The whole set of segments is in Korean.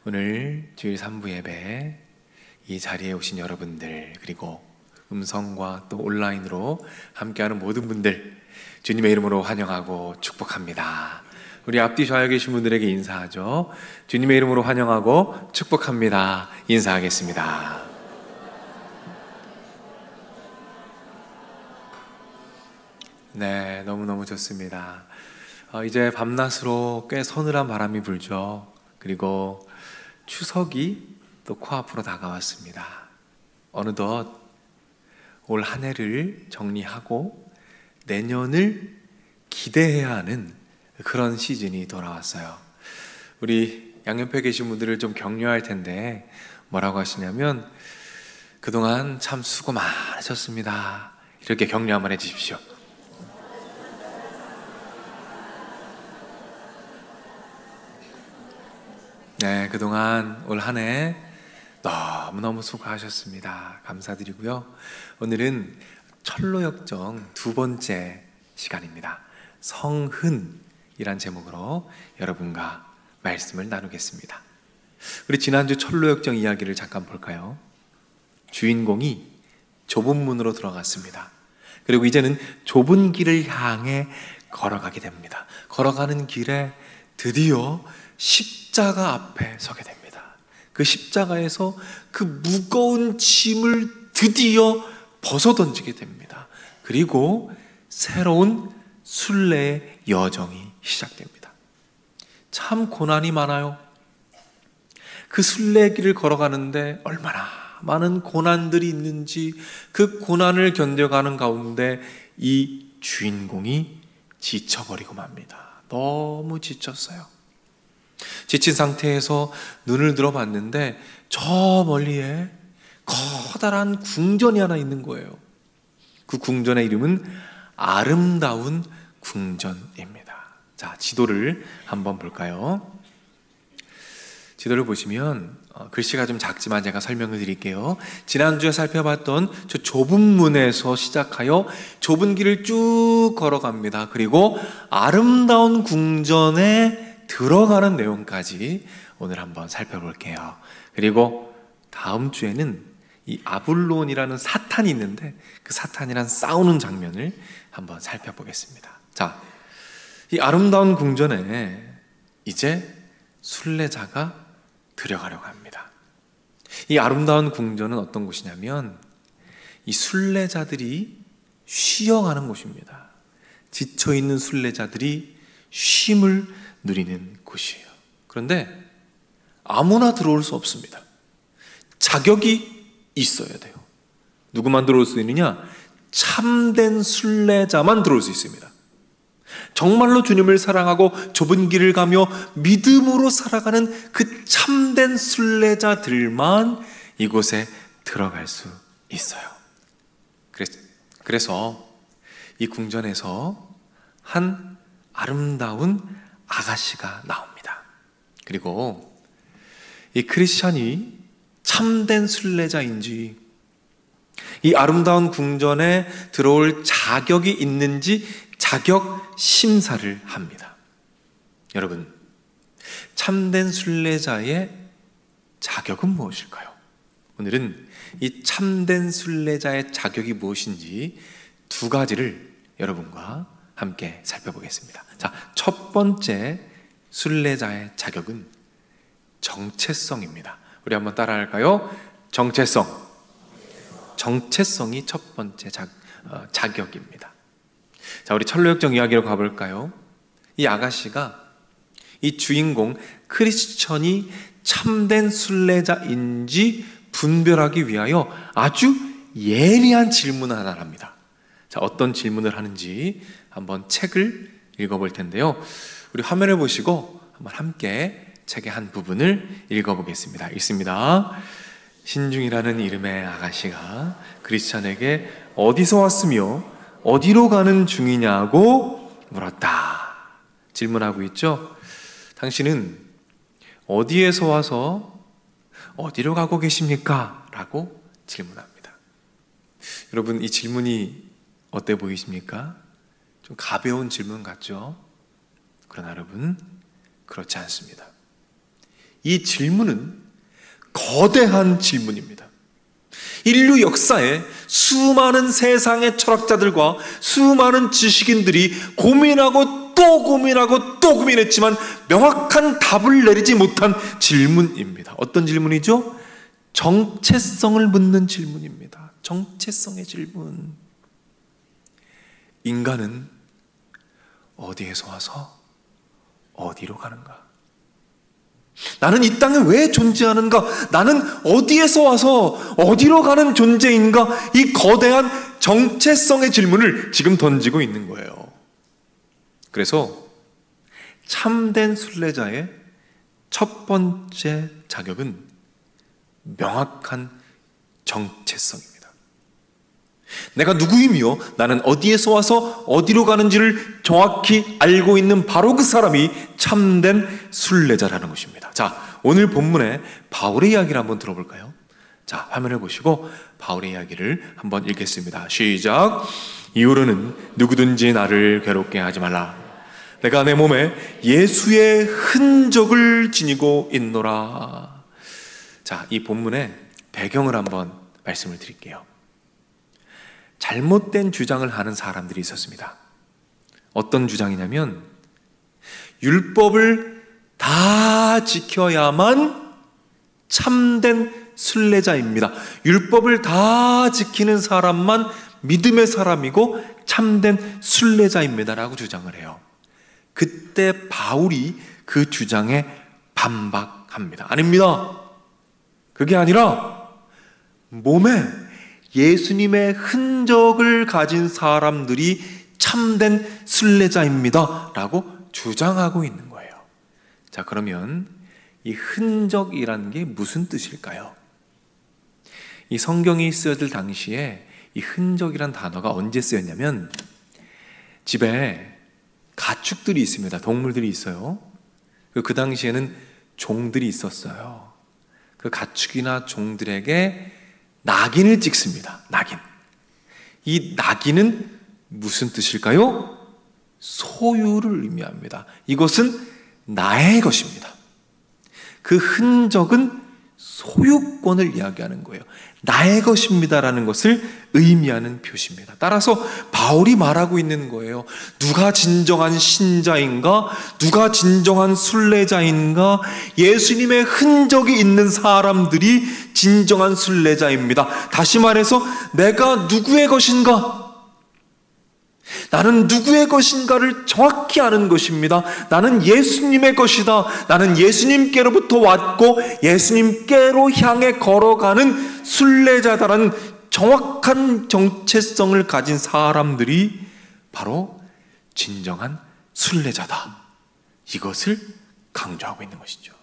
오늘 주일 3부 예배 이 자리에 오신 여러분들, 그리고 음성과 또 온라인으로 함께하는 모든 분들 주님의 이름으로 환영하고 축복합니다. 우리 앞뒤 좌우에 계신 분들에게 인사하죠. 주님의 이름으로 환영하고 축복합니다. 인사하겠습니다. 네, 너무너무 좋습니다. 이제 밤낮으로 꽤 서늘한 바람이 불죠. 그리고 추석이 또 코앞으로 다가왔습니다. 어느덧 올 한 해를 정리하고 내년을 기대해야 하는 그런 시즌이 돌아왔어요. 우리 양옆에 계신 분들을 좀 격려할 텐데 뭐라고 하시냐면, 그동안 참 수고 많으셨습니다. 이렇게 격려 한번 해주십시오. 네, 그동안 올 한 해 너무너무 수고하셨습니다. 감사드리고요. 오늘은 철로역정 두 번째 시간입니다. 성흔이란 제목으로 여러분과 말씀을 나누겠습니다. 우리 지난주 철로역정 이야기를 잠깐 볼까요? 주인공이 좁은 문으로 들어갔습니다. 그리고 이제는 좁은 길을 향해 걸어가게 됩니다. 걸어가는 길에 드디어 십자가 앞에 서게 됩니다. 그 십자가에서 그 무거운 짐을 드디어 벗어던지게 됩니다. 그리고 새로운 순례의 여정이 시작됩니다. 참 고난이 많아요. 그 순례길을 걸어가는데 얼마나 많은 고난들이 있는지, 그 고난을 견뎌가는 가운데 이 주인공이 지쳐버리고 맙니다. 너무 지쳤어요. 지친 상태에서 눈을 들어봤는데 저 멀리에 커다란 궁전이 하나 있는 거예요. 그 궁전의 이름은 아름다운 궁전입니다. 자, 지도를 한번 볼까요? 지도를 보시면 글씨가 좀 작지만 제가 설명을 드릴게요. 지난주에 살펴봤던 저 좁은 문에서 시작하여 좁은 길을 쭉 걸어갑니다. 그리고 아름다운 궁전에 들어가는 내용까지 오늘 한번 살펴볼게요. 그리고 다음 주에는 이 아블론이라는 사탄이 있는데 그 사탄이랑 싸우는 장면을 한번 살펴보겠습니다. 자, 이 아름다운 궁전에 이제 순례자가 들어가려고 합니다. 이 아름다운 궁전은 어떤 곳이냐면 이 순례자들이 쉬어가는 곳입니다. 지쳐있는 순례자들이 쉼을 누리는 곳이에요. 그런데 아무나 들어올 수 없습니다. 자격이 있어야 돼요. 누구만 들어올 수 있느냐? 참된 순례자만 들어올 수 있습니다. 정말로 주님을 사랑하고 좁은 길을 가며 믿음으로 살아가는 그 참된 순례자들만 이곳에 들어갈 수 있어요. 그래서 이 궁전에서 한 아름다운 아가씨가 나옵니다. 그리고 이 크리스찬이 참된 순례자인지, 이 아름다운 궁전에 들어올 자격이 있는지 자격 심사를 합니다. 여러분, 참된 순례자의 자격은 무엇일까요? 오늘은 이 참된 순례자의 자격이 무엇인지 두 가지를 여러분과 함께 살펴보겠습니다. 자, 첫 번째 순례자의 자격은 정체성입니다. 우리 한번 따라할까요? 정체성. 정체성이 첫 번째 자격입니다. 자, 우리 철로역정 이야기로 가볼까요? 이 아가씨가 이 주인공 크리스천이 참된 순례자인지 분별하기 위하여 아주 예리한 질문을 하나 합니다. 자, 어떤 질문을 하는지 한번 책을 읽어볼 텐데요. 우리 화면을 보시고 한번 함께 책의 한 부분을 읽어보겠습니다. 읽습니다. 신중이라는 이름의 아가씨가 크리스찬에게 어디서 왔으며 어디로 가는 중이냐고 물었다. 질문하고 있죠. 당신은 어디에서 와서 어디로 가고 계십니까? 라고 질문합니다. 여러분, 이 질문이 어때 보이십니까? 좀 가벼운 질문 같죠? 그러나 여러분, 그렇지 않습니다. 이 질문은 거대한 질문입니다. 인류 역사에 수많은 세상의 철학자들과 수많은 지식인들이 고민하고 또 고민하고 또 고민했지만 명확한 답을 내리지 못한 질문입니다. 어떤 질문이죠? 정체성을 묻는 질문입니다. 정체성의 질문. 인간은 어디에서 와서 어디로 가는가? 나는 이 땅에 왜 존재하는가? 나는 어디에서 와서 어디로 가는 존재인가? 이 거대한 정체성의 질문을 지금 던지고 있는 거예요. 그래서 참된 순례자의 첫 번째 자격은 명확한 정체성입니다. 내가 누구이며 나는 어디에서 와서 어디로 가는지를 정확히 알고 있는 바로 그 사람이 참된 순례자라는 것입니다. 자, 오늘 본문에 바울의 이야기를 한번 들어볼까요? 자, 화면을 보시고 바울의 이야기를 한번 읽겠습니다. 시작. 이후로는 누구든지 나를 괴롭게 하지 말라. 내가 내 몸에 예수의 흔적을 지니고 있노라. 자, 이 본문의 배경을 한번 말씀을 드릴게요. 잘못된 주장을 하는 사람들이 있었습니다. 어떤 주장이냐면 율법을 다 지켜야만 참된 순례자입니다. 율법을 다 지키는 사람만 믿음의 사람이고 참된 순례자입니다라고 주장을 해요. 그때 바울이 그 주장에 반박합니다. 아닙니다. 그게 아니라 몸에 예수님의 흔적을 가진 사람들이 참된 순례자입니다 라고 주장하고 있는 거예요. 자, 그러면 이 흔적이라는 게 무슨 뜻일까요? 이 성경이 쓰여질 당시에 이 흔적이란 단어가 언제 쓰였냐면 집에 가축들이 있습니다. 동물들이 있어요. 그 당시에는 종들이 있었어요. 그 가축이나 종들에게 낙인을 찍습니다. 낙인. 이 낙인은 무슨 뜻일까요? 소유를 의미합니다. 이것은 나의 것입니다. 그 흔적은 소유권을 이야기하는 거예요. 나의 것입니다라는 것을 의미하는 표시입니다. 따라서 바울이 말하고 있는 거예요. 누가 진정한 신자인가? 누가 진정한 순례자인가? 예수님의 흔적이 있는 사람들이 진정한 순례자입니다. 다시 말해서 내가 누구의 것인가? 나는 누구의 것인가를 정확히 아는 것입니다. 나는 예수님의 것이다. 나는 예수님께로부터 왔고 예수님께로 향해 걸어가는 순례자다라는 정확한 정체성을 가진 사람들이 바로 진정한 순례자다. 이것을 강조하고 있는 것이죠.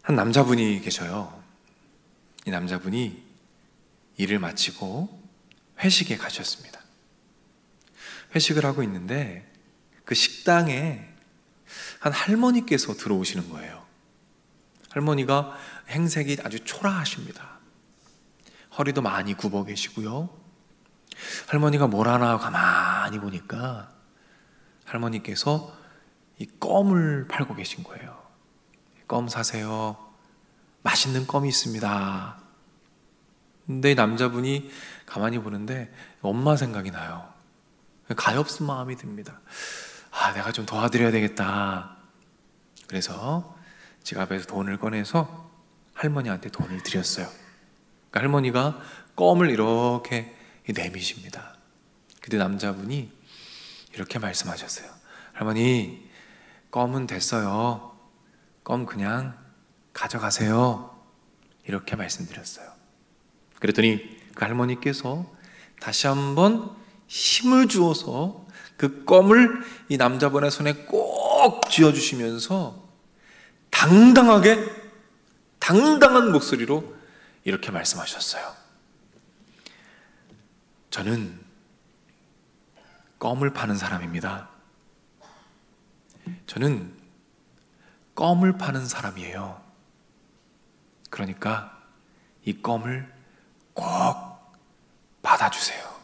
한 남자분이 계셔요. 이 남자분이 일을 마치고 회식에 가셨습니다. 회식을 하고 있는데 그 식당에 한 할머니께서 들어오시는 거예요. 할머니가 행색이 아주 초라하십니다. 허리도 많이 굽어 계시고요. 할머니가 뭘 하나 가만히 보니까 할머니께서 이 껌을 팔고 계신 거예요. 껌 사세요. 맛있는 껌이 있습니다. 근데 이 남자분이 가만히 보는데 엄마 생각이 나요. 가엾은 마음이 듭니다. 아, 내가 좀 도와드려야 되겠다. 그래서 지갑에서 돈을 꺼내서 할머니한테 돈을 드렸어요. 그러니까 할머니가 껌을 이렇게 내미십니다. 그때 남자분이 이렇게 말씀하셨어요. 할머니, 껌은 됐어요. 껌 그냥 가져가세요. 이렇게 말씀드렸어요. 그랬더니 그 할머니께서 다시 한번 힘을 주어서 그 껌을 이 남자분의 손에 꼭 쥐어주시면서 당당한 목소리로 이렇게 말씀하셨어요. 저는 껌을 파는 사람입니다. 저는 껌을 파는 사람이에요. 그러니까 이 껌을 꼭 받아주세요.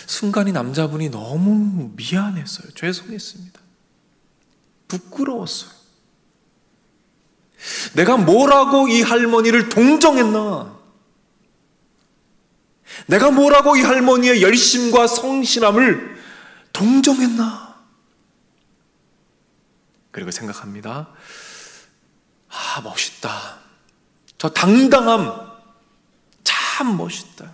순간 이 남자분이 너무 미안했어요. 죄송했습니다. 부끄러웠어요. 내가 뭐라고 이 할머니를 동정했나? 내가 뭐라고 이 할머니의 열심과 성실함을 동정했나? 그리고 생각합니다. 멋있다. 저 당당함 참 멋있다.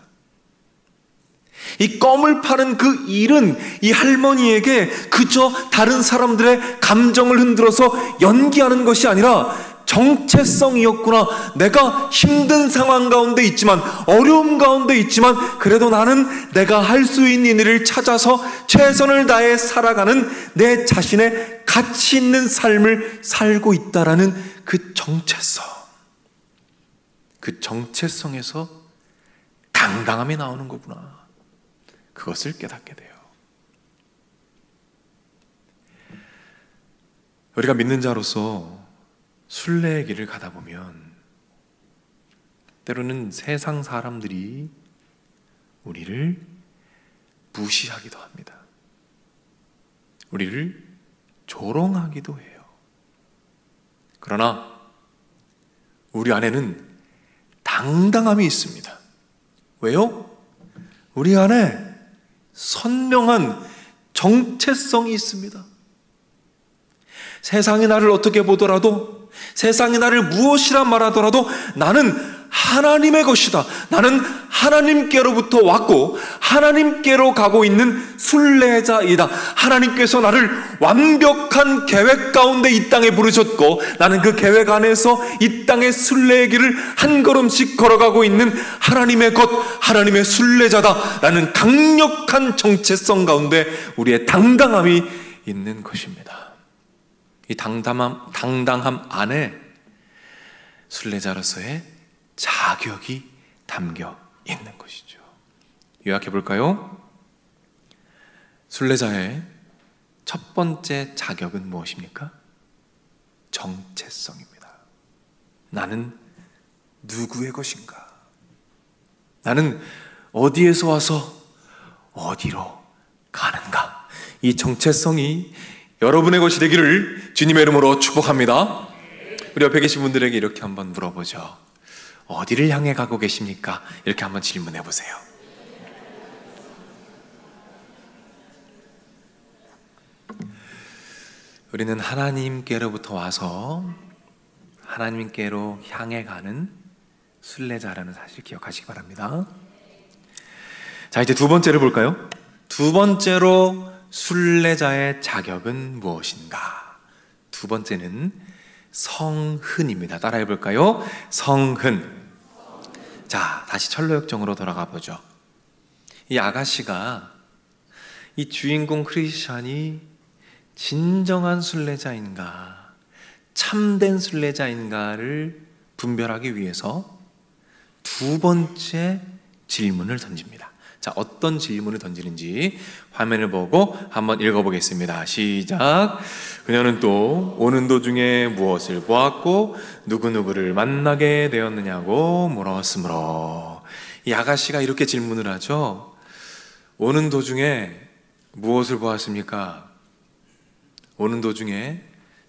이 껌을 파는 그 일은 이 할머니에게 그저 다른 사람들의 감정을 흔들어서 연기하는 것이 아니라 정체성이었구나. 내가 힘든 상황 가운데 있지만, 어려움 가운데 있지만, 그래도 나는 내가 할 수 있는 일을 찾아서 최선을 다해 살아가는 내 자신의 가치 있는 삶을 살고 있다라는 그 정체성, 그 정체성에서 당당함이 나오는 거구나. 그것을 깨닫게 돼요. 우리가 믿는 자로서 순례의 길을 가다 보면 때로는 세상 사람들이 우리를 무시하기도 합니다. 우리를 조롱하기도 해요. 그러나 우리 안에는 당당함이 있습니다. 왜요? 우리 안에 선명한 정체성이 있습니다. 세상이 나를 어떻게 보더라도, 세상이 나를 무엇이라 말하더라도 나는 하나님의 것이다. 나는 하나님께로부터 왔고 하나님께로 가고 있는 순례자이다. 하나님께서 나를 완벽한 계획 가운데 이 땅에 부르셨고 나는 그 계획 안에서 이 땅의 순례의 길을 한 걸음씩 걸어가고 있는 하나님의 것, 하나님의 순례자다 라는 강력한 정체성 가운데 우리의 당당함이 있는 것입니다. 이 당당함 안에 순례자로서의 자격이 담겨 있는 것이죠. 요약해 볼까요? 순례자의 첫 번째 자격은 무엇입니까? 정체성입니다. 나는 누구의 것인가? 나는 어디에서 와서 어디로 가는가? 이 정체성이 여러분의 것이 되기를 주님의 이름으로 축복합니다. 우리 옆에 계신 분들에게 이렇게 한번 물어보죠. 어디를 향해 가고 계십니까? 이렇게 한번 질문해 보세요. 우리는 하나님께로부터 와서 하나님께로 향해 가는 순례자라는 사실 기억하시기 바랍니다. 자, 이제 두 번째를 볼까요? 두 번째로 순례자의 자격은 무엇인가? 두 번째는 성흔입니다. 따라해 볼까요? 성흔. 자, 다시 철로역정으로 돌아가 보죠. 이 아가씨가 이 주인공 크리스찬이 진정한 순례자인가, 참된 순례자인가를 분별하기 위해서 두 번째 질문을 던집니다. 자, 어떤 질문을 던지는지 화면을 보고 한번 읽어보겠습니다. 시작. 그녀는 또 오는 도중에 무엇을 보았고 누구누구를 만나게 되었느냐고 물었으므로. 이 아가씨가 이렇게 질문을 하죠. 오는 도중에 무엇을 보았습니까? 오는 도중에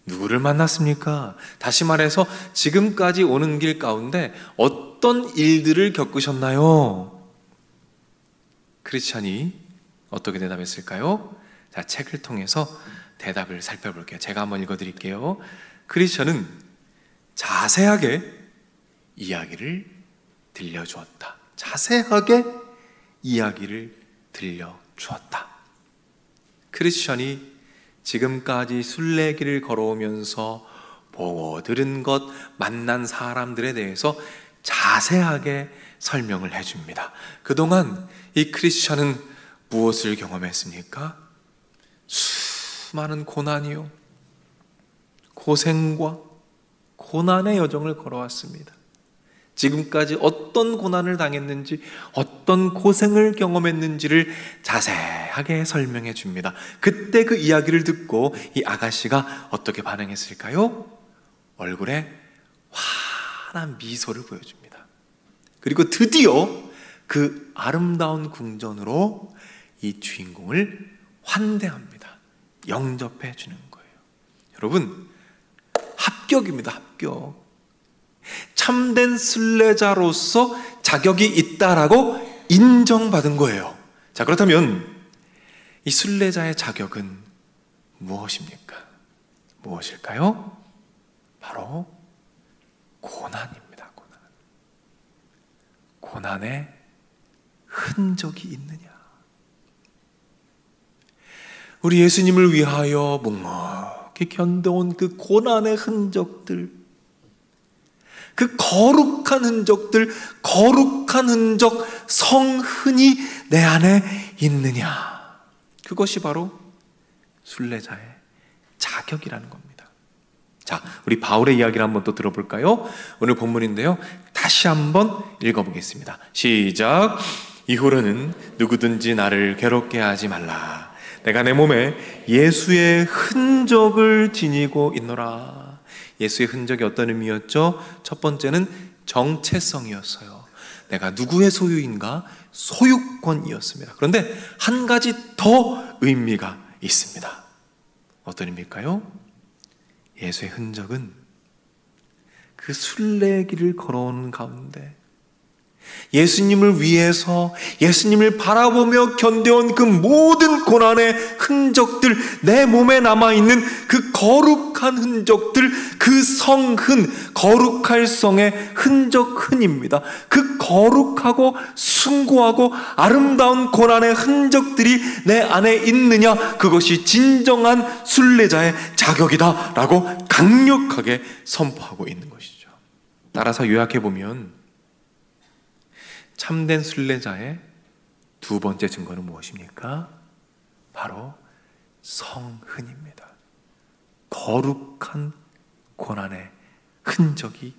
누구를 만났습니까? 다시 말해서 지금까지 오는 길 가운데 어떤 일들을 겪으셨나요? 크리스찬이 어떻게 대답했을까요? 자, 책을 통해서 대답을 살펴볼게요. 제가 한번 읽어드릴게요. 크리스찬은 자세하게 이야기를 들려주었다. 자세하게 이야기를 들려주었다. 크리스찬이 지금까지 순례길을 걸어오면서 보고 들은 것, 만난 사람들에 대해서 자세하게 설명을 해줍니다. 그동안 이 크리스찬은 무엇을 경험했습니까? 수많은 고난이요, 고생과 고난의 여정을 걸어왔습니다. 지금까지 어떤 고난을 당했는지, 어떤 고생을 경험했는지를 자세하게 설명해 줍니다. 그때 그 이야기를 듣고 이 아가씨가 어떻게 반응했을까요? 얼굴에 환한 미소를 보여줍니다. 그리고 드디어 그 아름다운 궁전으로 이 주인공을 환대합니다. 영접해 주는 거예요. 여러분, 합격입니다. 합격. 참된 순례자로서 자격이 있다라고 인정받은 거예요. 자, 그렇다면 이 순례자의 자격은 무엇입니까? 무엇일까요? 바로 고난입니다. 고난. 고난의 흔적이 있느냐? 우리 예수님을 위하여 묵묵히 견뎌온 그 고난의 흔적들, 그 거룩한 흔적들, 거룩한 흔적, 성흔이 내 안에 있느냐? 그것이 바로 순례자의 자격이라는 겁니다. 자, 우리 바울의 이야기를 한번 또 들어볼까요? 오늘 본문인데요, 다시 한번 읽어보겠습니다. 시작. 이후로는 누구든지 나를 괴롭게 하지 말라. 내가 내 몸에 예수의 흔적을 지니고 있노라. 예수의 흔적이 어떤 의미였죠? 첫 번째는 정체성이었어요. 내가 누구의 소유인가? 소유권이었습니다. 그런데 한 가지 더 의미가 있습니다. 어떤 의미일까요? 예수의 흔적은 그 순례길을 걸어오는 가운데 예수님을 위해서, 예수님을 바라보며 견뎌온 그 모든 고난의 흔적들, 내 몸에 남아있는 그 거룩한 흔적들, 그 성흔, 거룩할 성의 흔적흔입니다. 그 거룩하고 숭고하고 아름다운 고난의 흔적들이 내 안에 있느냐, 그것이 진정한 순례자의 자격이다 라고 강력하게 선포하고 있는 것이죠. 따라서 요약해보면 참된 순례자의 두 번째 증거는 무엇입니까? 바로 성흔입니다. 거룩한 고난의 흔적이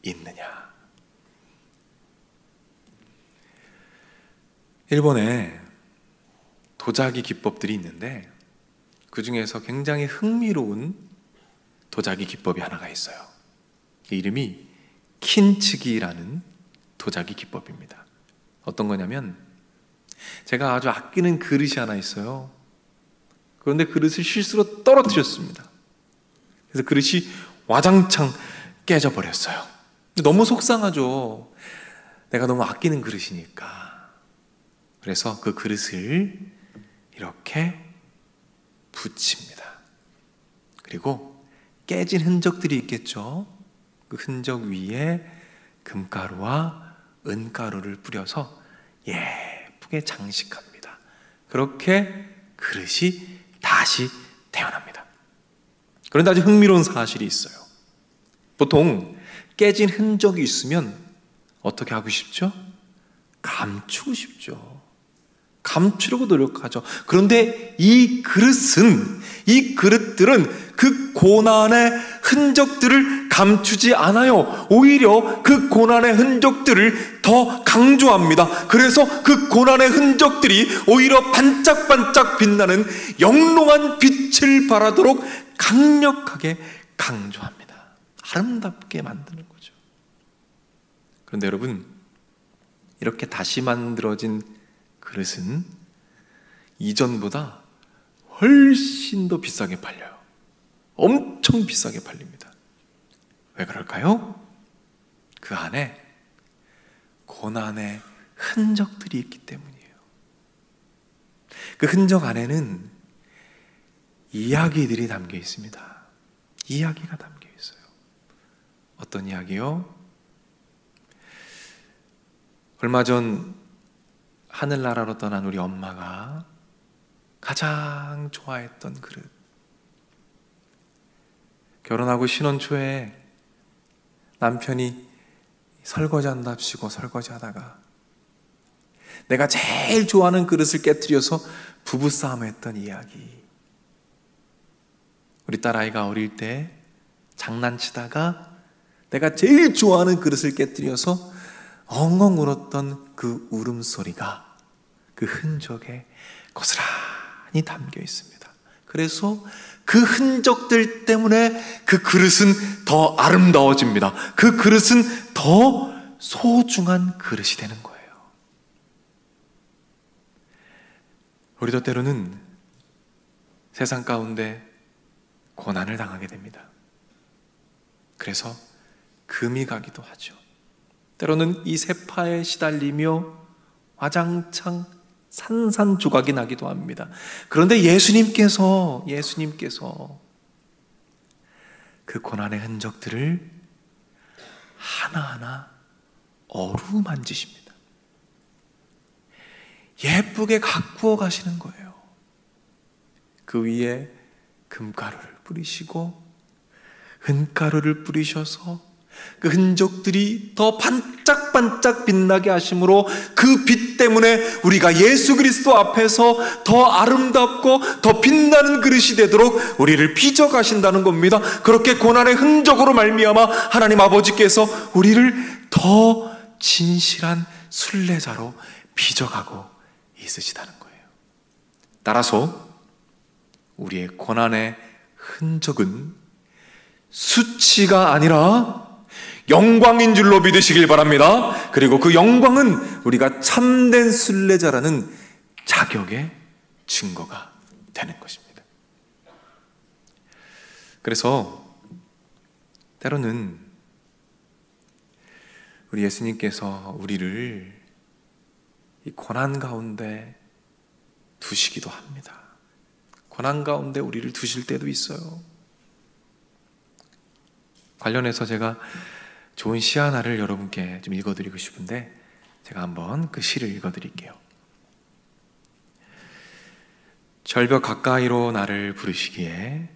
있느냐. 일본에 도자기 기법들이 있는데 그 중에서 굉장히 흥미로운 도자기 기법이 하나가 있어요. 이름이 킨츠기라는 도자기 기법입니다. 어떤 거냐면, 제가 아주 아끼는 그릇이 하나 있어요. 그런데 그릇을 실수로 떨어뜨렸습니다. 그래서 그릇이 와장창 깨져버렸어요. 너무 속상하죠. 내가 너무 아끼는 그릇이니까. 그래서 그 그릇을 이렇게 붙입니다. 그리고 깨진 흔적들이 있겠죠. 그 흔적 위에 금가루와 은가루를 뿌려서 예쁘게 장식합니다. 그렇게 그릇이 다시 태어납니다. 그런데 아주 흥미로운 사실이 있어요. 보통 깨진 흔적이 있으면 어떻게 하고 싶죠? 감추고 싶죠. 감추려고 노력하죠. 그런데 이 그릇들은 그 고난의 흔적들을 감추지 않아요. 오히려 그 고난의 흔적들을 더 강조합니다. 그래서 그 고난의 흔적들이 오히려 반짝반짝 빛나는 영롱한 빛을 발하도록 강력하게 강조합니다. 아름답게 만드는 거죠. 그런데 여러분, 이렇게 다시 만들어진 그릇은 이전보다 훨씬 더 비싸게 팔려요. 엄청 비싸게 팔립니다. 왜 그럴까요? 그 안에 고난의 흔적들이 있기 때문이에요. 그 흔적 안에는 이야기들이 담겨 있습니다. 이야기가 담겨 있어요. 어떤 이야기요? 얼마 전 하늘나라로 떠난 우리 엄마가 가장 좋아했던 그릇. 결혼하고 신혼 초에 남편이 설거지한답시고 설거지하다가 내가 제일 좋아하는 그릇을 깨트려서 부부싸움을 했던 이야기. 우리 딸아이가 어릴 때 장난치다가 내가 제일 좋아하는 그릇을 깨트려서 엉엉 울었던 그 울음소리가 그 흔적에 고스란히 담겨 있습니다. 그래서 그 흔적들 때문에 그 그릇은 더 아름다워집니다. 그 그릇은 더 소중한 그릇이 되는 거예요. 우리도 때로는 세상 가운데 고난을 당하게 됩니다. 그래서 금이 가기도 하죠. 때로는 이 세파에 시달리며 와장창 산산조각이 나기도 합니다. 그런데 예수님께서 그 고난의 흔적들을 하나하나 어루만지십니다. 예쁘게 가꾸어 가시는 거예요. 그 위에 금가루를 뿌리시고 은가루를 뿌리셔서 그 흔적들이 더 반짝반짝 빛나게 하심으로 그 빛 때문에 우리가 예수 그리스도 앞에서 더 아름답고 더 빛나는 그릇이 되도록 우리를 빚어가신다는 겁니다. 그렇게 고난의 흔적으로 말미암아 하나님 아버지께서 우리를 더 진실한 순례자로 빚어가고 있으시다는 거예요. 따라서 우리의 고난의 흔적은 수치가 아니라 영광인 줄로 믿으시길 바랍니다. 그리고 그 영광은 우리가 참된 순례자라는 자격의 증거가 되는 것입니다. 그래서 때로는 우리 예수님께서 우리를 이 고난 가운데 두시기도 합니다. 고난 가운데 우리를 두실 때도 있어요. 관련해서 제가 좋은 시 하나를 여러분께 좀 읽어드리고 싶은데 제가 한번 그 시를 읽어드릴게요. 절벽 가까이로 나를 부르시기에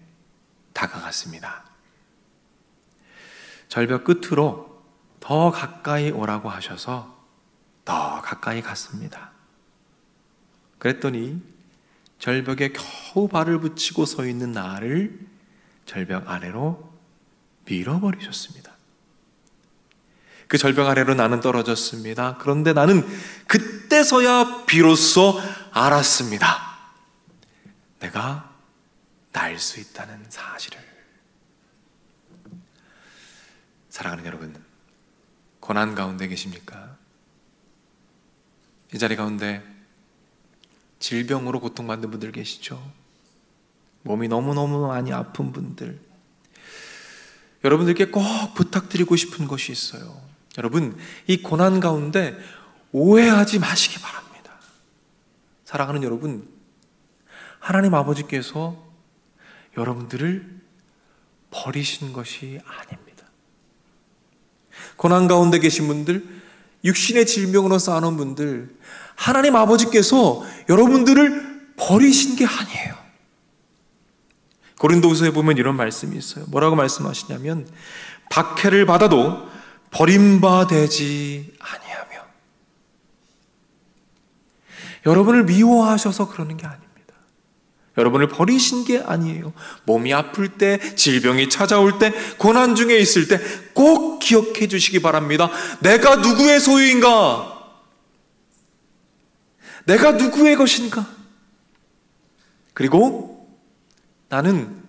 다가갔습니다. 절벽 끝으로 더 가까이 오라고 하셔서 더 가까이 갔습니다. 그랬더니 절벽에 겨우 발을 붙이고 서 있는 나를 절벽 아래로 밀어버리셨습니다. 그 절벽 아래로 나는 떨어졌습니다. 그런데 나는 그때서야 비로소 알았습니다. 내가 날 수 있다는 사실을. 사랑하는 여러분, 고난 가운데 계십니까? 이 자리 가운데 질병으로 고통받는 분들 계시죠? 몸이 너무너무 많이 아픈 분들, 여러분들께 꼭 부탁드리고 싶은 것이 있어요. 여러분, 이 고난 가운데 오해하지 마시기 바랍니다. 사랑하는 여러분, 하나님 아버지께서 여러분들을 버리신 것이 아닙니다. 고난 가운데 계신 분들, 육신의 질병으로 쌓아놓은 분들, 하나님 아버지께서 여러분들을 버리신 게 아니에요. 고린도후서에 보면 이런 말씀이 있어요. 뭐라고 말씀하시냐면 박해를 받아도 버림받지 아니하며. 여러분을 미워하셔서 그러는 게 아닙니다. 여러분을 버리신 게 아니에요. 몸이 아플 때, 질병이 찾아올 때, 고난 중에 있을 때 꼭 기억해 주시기 바랍니다. 내가 누구의 소유인가? 내가 누구의 것인가? 그리고 나는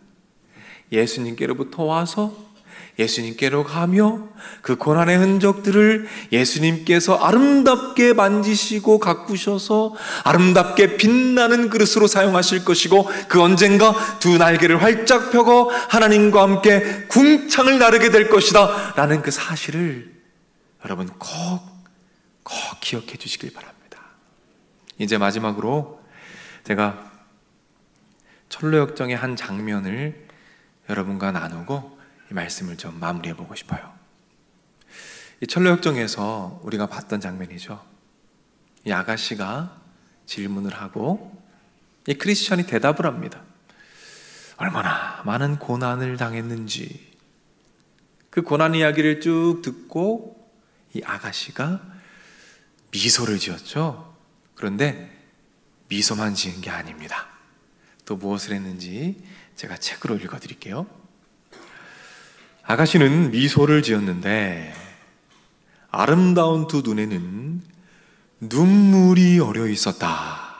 예수님께로부터 와서 예수님께로 가며 그 고난의 흔적들을 예수님께서 아름답게 만지시고 가꾸셔서 아름답게 빛나는 그릇으로 사용하실 것이고, 그 언젠가 두 날개를 활짝 펴고 하나님과 함께 궁창을 나르게 될 것이다 라는 그 사실을 여러분 꼭 기억해 주시길 바랍니다. 이제 마지막으로 제가 철로역정의 한 장면을 여러분과 나누고 이 말씀을 좀 마무리해 보고 싶어요. 이 철로역정에서 우리가 봤던 장면이죠. 이 아가씨가 질문을 하고 이 크리스천이 대답을 합니다. 얼마나 많은 고난을 당했는지. 그 고난 이야기를 쭉 듣고 이 아가씨가 미소를 지었죠. 그런데 미소만 지은 게 아닙니다. 또 무엇을 했는지 제가 책으로 읽어드릴게요. 아가씨는 미소를 지었는데 아름다운 두 눈에는 눈물이 어려 있었다.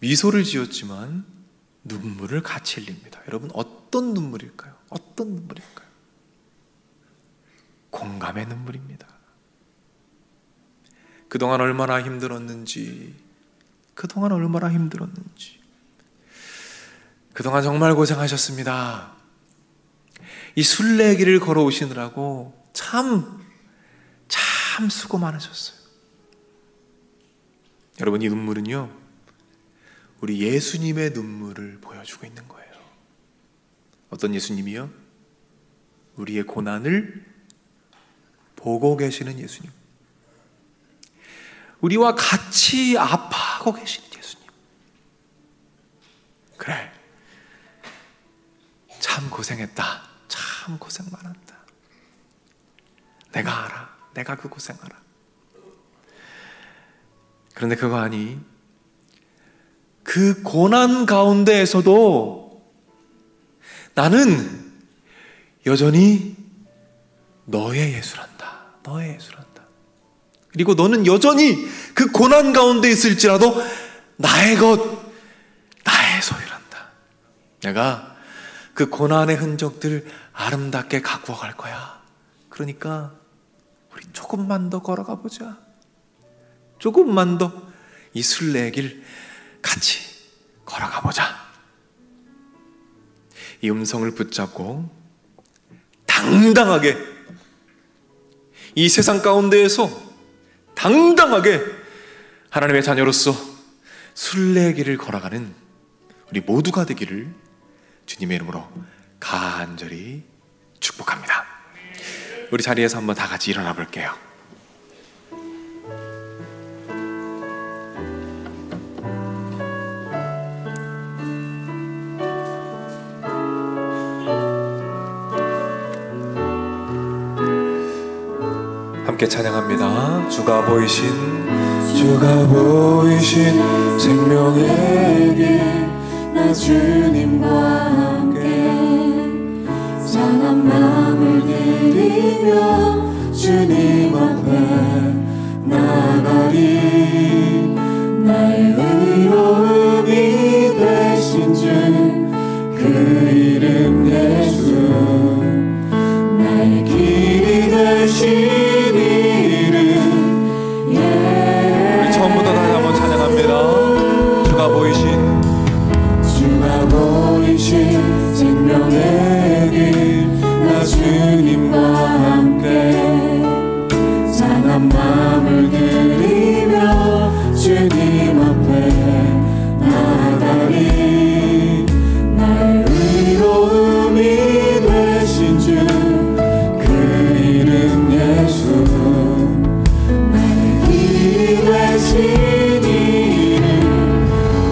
미소를 지었지만 눈물을 같이 흘립니다. 여러분, 어떤 눈물일까요? 어떤 눈물일까요? 공감의 눈물입니다. 그동안 얼마나 힘들었는지, 그동안 정말 고생하셨습니다. 이 순례길을 걸어오시느라고 참 수고 많으셨어요. 여러분, 이 눈물은요, 우리 예수님의 눈물을 보여주고 있는 거예요. 어떤 예수님이요? 우리의 고난을 보고 계시는 예수님. 우리와 같이 아파하고 계시는 예수님. 그래, 참 고생했다. 참 고생 많았다. 내가 알아. 내가 그 고생 알아. 그런데 그거 아니, 그 고난 가운데에서도 나는 여전히 너의 예수란다. 너의 예수란다. 그리고 너는 여전히 그 고난 가운데 있을지라도 나의 것, 나의 소유란다. 내가 그 고난의 흔적들 아름답게 가꾸어 갈 거야. 그러니까 우리 조금만 더 걸어가 보자. 조금만 더 이 순례길 같이 걸어가 보자. 이 음성을 붙잡고 당당하게 이 세상 가운데에서 당당하게 하나님의 자녀로서 순례길을 걸어가는 우리 모두가 되기를 주님의 이름으로 간절히 축복합니다. 우리 자리에서 한번 다 같이 일어나 볼게요. 함께 찬양합니다. 주가 보이신 생명의 길, 나 주님과 함께 상한 마음을 드리며 주님 앞에 나가리. 나의 의로움이 되신 주 그 이름 예수, 나의 길이 되신 이름 예수. 우리 처음부터 다시 한번 찬양합니다. 주가 보이신 생명의 길, 나 주님과 함께 상한 마음을 드리며 주님 앞에 나가리. 나의 의로움이 되신 주 그 이름 예수, 나의 길이 되신 이름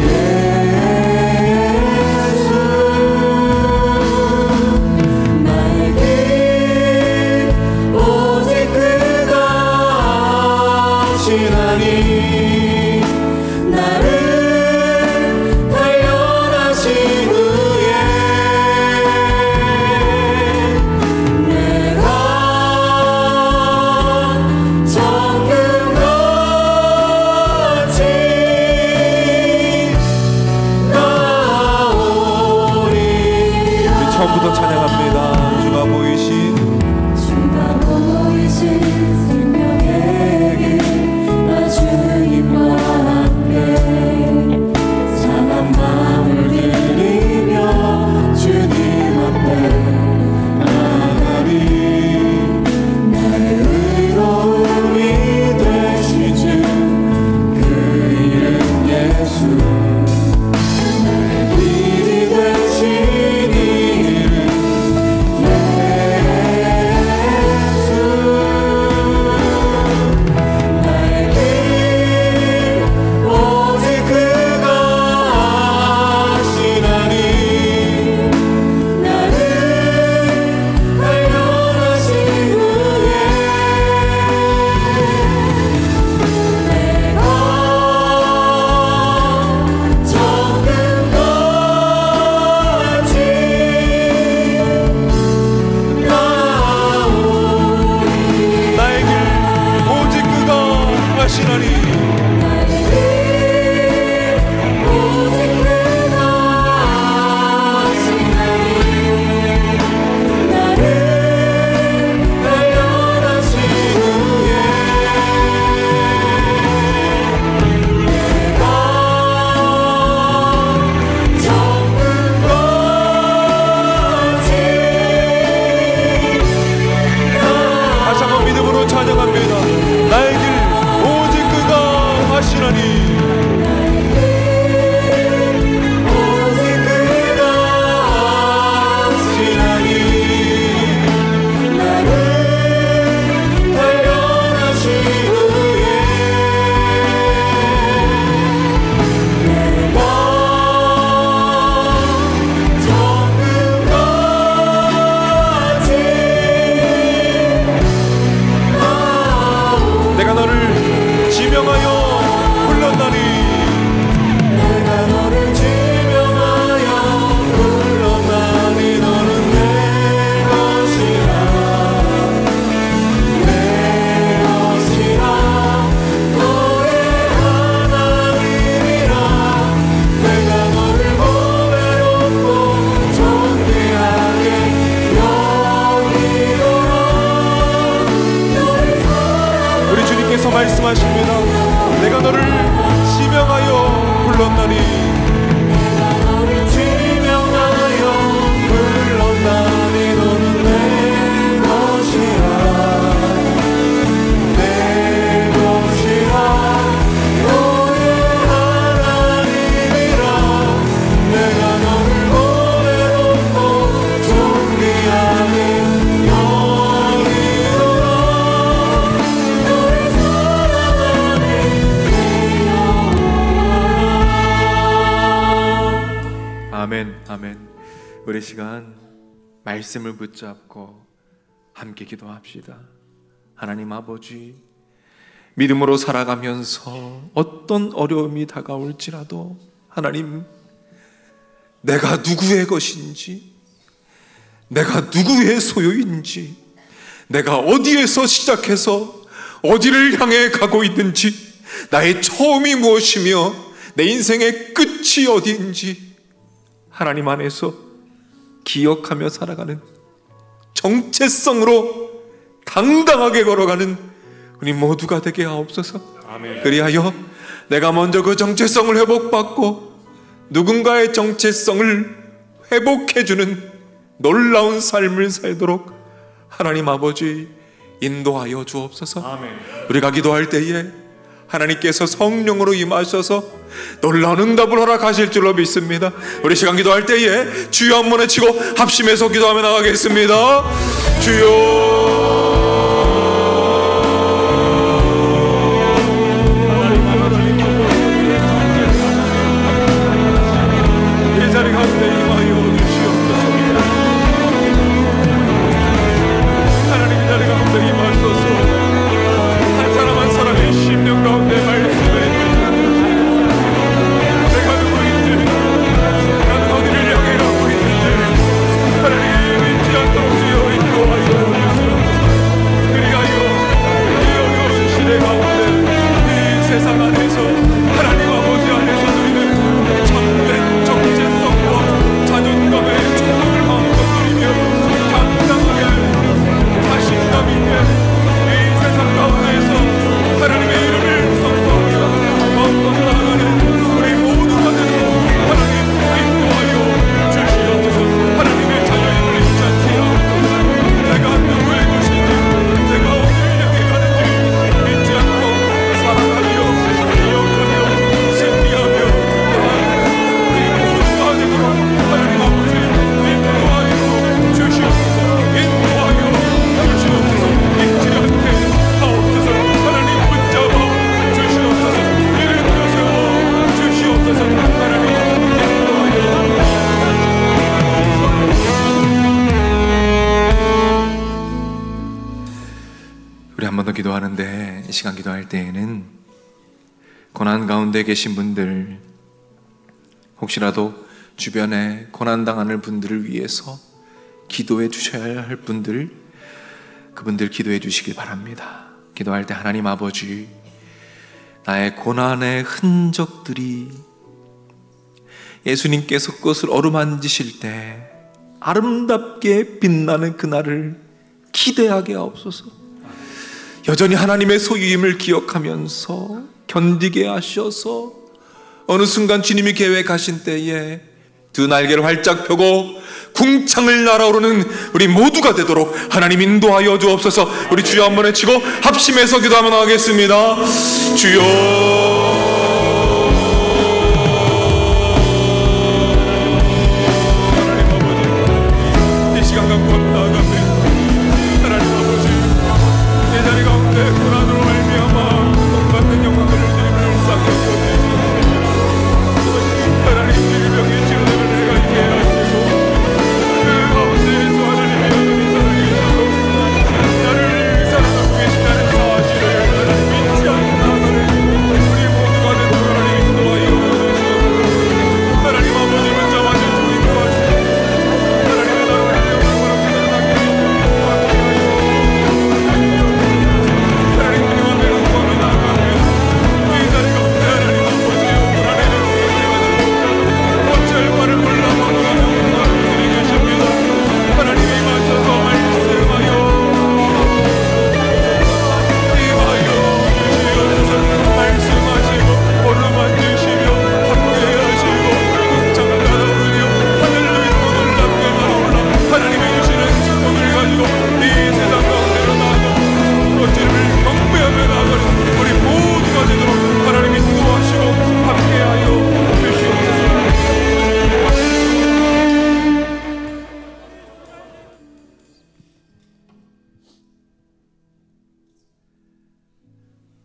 예수. 우리 시간 말씀을 붙잡고 함께 기도합시다. 하나님 아버지, 믿음으로 살아가면서 어떤 어려움이 다가올지라도 하나님, 내가 누구의 것인지, 내가 누구의 소유인지, 내가 어디에서 시작해서 어디를 향해 가고 있는지, 나의 처음이 무엇이며 내 인생의 끝이 어디인지 하나님 안에서 기억하며 살아가는, 정체성으로 당당하게 걸어가는 우리 모두가 되게 하옵소서. 아멘. 그리하여 내가 먼저 그 정체성을 회복받고 누군가의 정체성을 회복해주는 놀라운 삶을 살도록 하나님 아버지 인도하여 주옵소서. 아멘. 우리가 기도할 때에 하나님께서 성령으로 임하셔서 놀라운 응답을 허락하실 줄로 믿습니다. 우리 시간 기도할 때에 주여 한번 외치고 합심해서 기도하며 나가겠습니다. 주여, 이 자리 가운데 임하여 주시옵소서. 하나님 이 자리 가운데 임하소서. 한 사람 한 사람의 심령 가운데 말씀해 내가 누구인지, 나는 어디를 향해 가고 있는지 하나님 잊지 않도록 주여 인도하여 주시옵소서. 그리하여 이 어려운 시대 가운데 이 세상 안에서 하나님 아버지 안에서 누리는 참된 정체성과 자존감의 충동을 마음껏 누리며 당당하게 자신감 있게 이 세상 가운데에서 하나님의 이름을 선포하며 마음껏 나아가는 우리 모두가 되도록 하나님 인도하여 주시옵소서. 하나님의 자녀임을 잊지 않게 하옵소서. 내가 누구의 것인지, 내가 어디를 향해 가는지 잊지 않고 살아가며 기억하며 승리하며 나아가는 우리 모두가 되도록 하나님 아버지 인도하여 주시옵소서. 인도하여 주시옵소서. 잊지 않게 하옵소서. 하나님 붙잡아 주시옵소서. 이를 펴세워 주시옵소서. 하나님 인도하여. 우리 한 번 더 기도하는데, 이 시간 기도할 때에는 고난 가운데 계신 분들, 혹시라도 주변에 고난당하는 분들을 위해서 기도해 주셔야 할 분들, 그분들 기도해 주시길 바랍니다. 기도할 때 하나님 아버지, 나의 고난의 흔적들이 예수님께서 그것을 어루만지실 때 아름답게 빛나는 그날을 기대하게 하옵소서. 여전히 하나님의 소유임을 기억하면서 견디게 하셔서 어느 순간 주님이 계획하신 때에 두 날개를 활짝 펴고 궁창을 날아오르는 우리 모두가 되도록 하나님 인도하여 주옵소서. 우리 주여 한번 외치고 합심해서 기도하며 나가겠습니다. 주여,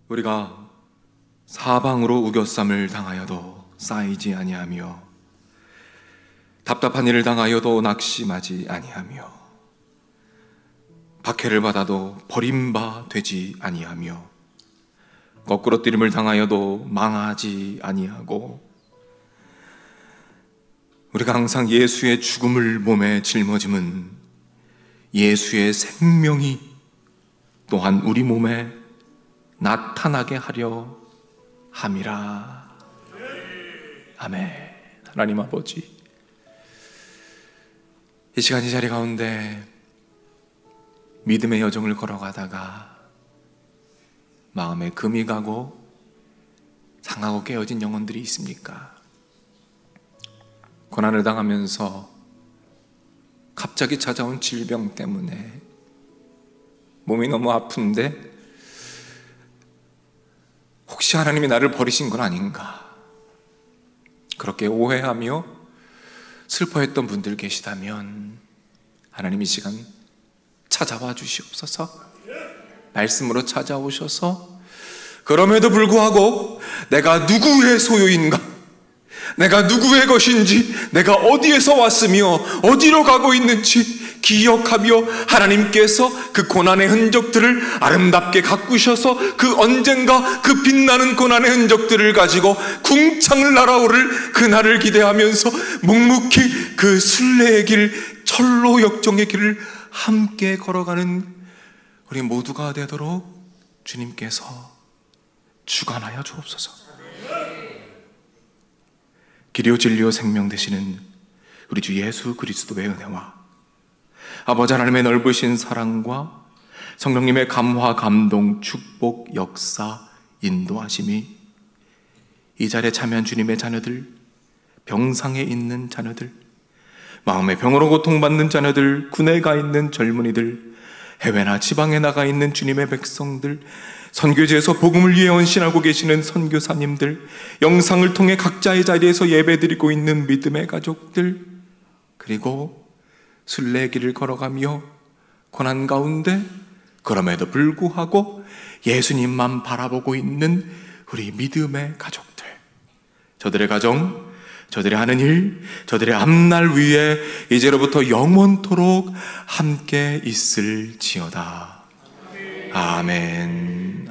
우리가 사방으로 우겨쌈을 당하여도 쌓이지 아니하며 답답한 일을 당하여도 낙심하지 아니하며 박해를 받아도 버림바 되지 아니하며 거꾸로 뜨림을 당하여도 망하지 아니하고 우리가 항상 예수의 죽음을 몸에 짊어짐은 예수의 생명이 또한 우리 몸에 나타나게 하려 함이라. 아멘. 하나님 아버지, 이 시간 이 자리 가운데 믿음의 여정을 걸어가다가 마음에 금이 가고 상하고 깨어진 영혼들이 있습니까? 고난을 당하면서 갑자기 찾아온 질병 때문에 몸이 너무 아픈데 혹시 하나님이 나를 버리신 건 아닌가, 그렇게 오해하며 슬퍼했던 분들 계시다면 하나님 이 시간 찾아와 주시옵소서. 말씀으로 찾아오셔서 그럼에도 불구하고 내가 누구의 소유인가, 내가 누구의 것인지, 내가 어디에서 왔으며 어디로 가고 있는지 기억하며 하나님께서 그 고난의 흔적들을 아름답게 가꾸셔서 그 언젠가 그 빛나는 고난의 흔적들을 가지고 궁창을 날아오를 그날을 기대하면서 묵묵히 그 순례의 길, 철로 역정의 길을 함께 걸어가는 우리 모두가 되도록 주님께서 주관하여 주옵소서. 길이요 진리요 생명 되시는 우리 주 예수 그리스도의 은혜와 아버지 하나님의 넓으신 사랑과 성령님의 감화, 감동, 축복, 역사, 인도하심이 이 자리에 참여한 주님의 자녀들, 병상에 있는 자녀들, 마음의 병으로 고통받는 자녀들, 군에 가 있는 젊은이들, 해외나 지방에 나가 있는 주님의 백성들, 선교지에서 복음을 위해 헌신하고 계시는 선교사님들, 영상을 통해 각자의 자리에서 예배드리고 있는 믿음의 가족들, 그리고 순례의 길을 걸어가며 고난 가운데 그럼에도 불구하고 예수님만 바라보고 있는 우리 믿음의 가족들, 저들의 가정, 저들의 하는 일, 저들의 앞날 위에 이제로부터 영원토록 함께 있을지어다. 아멘.